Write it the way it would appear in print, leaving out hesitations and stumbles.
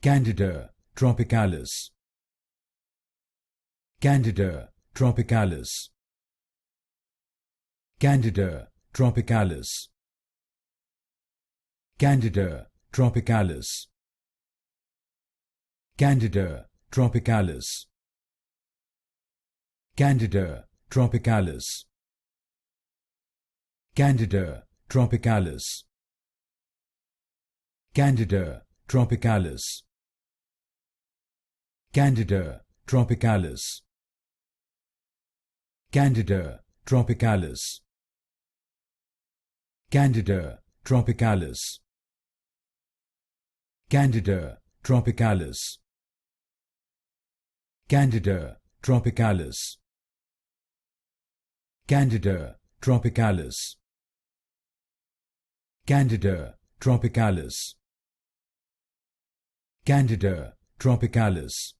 Candida Tropicalis. Candida Tropicalis. Candida Tropicalis. Candida Tropicalis. Candida Tropicalis. Candida Tropicalis. Candida Tropicalis. Candida Tropicalis. Candida Tropicalis. Candida Tropicalis. Candida Tropicalis. Candida Tropicalis. Candida Tropicalis. Candida Tropicalis. Candida Tropicalis. Candida Tropicalis.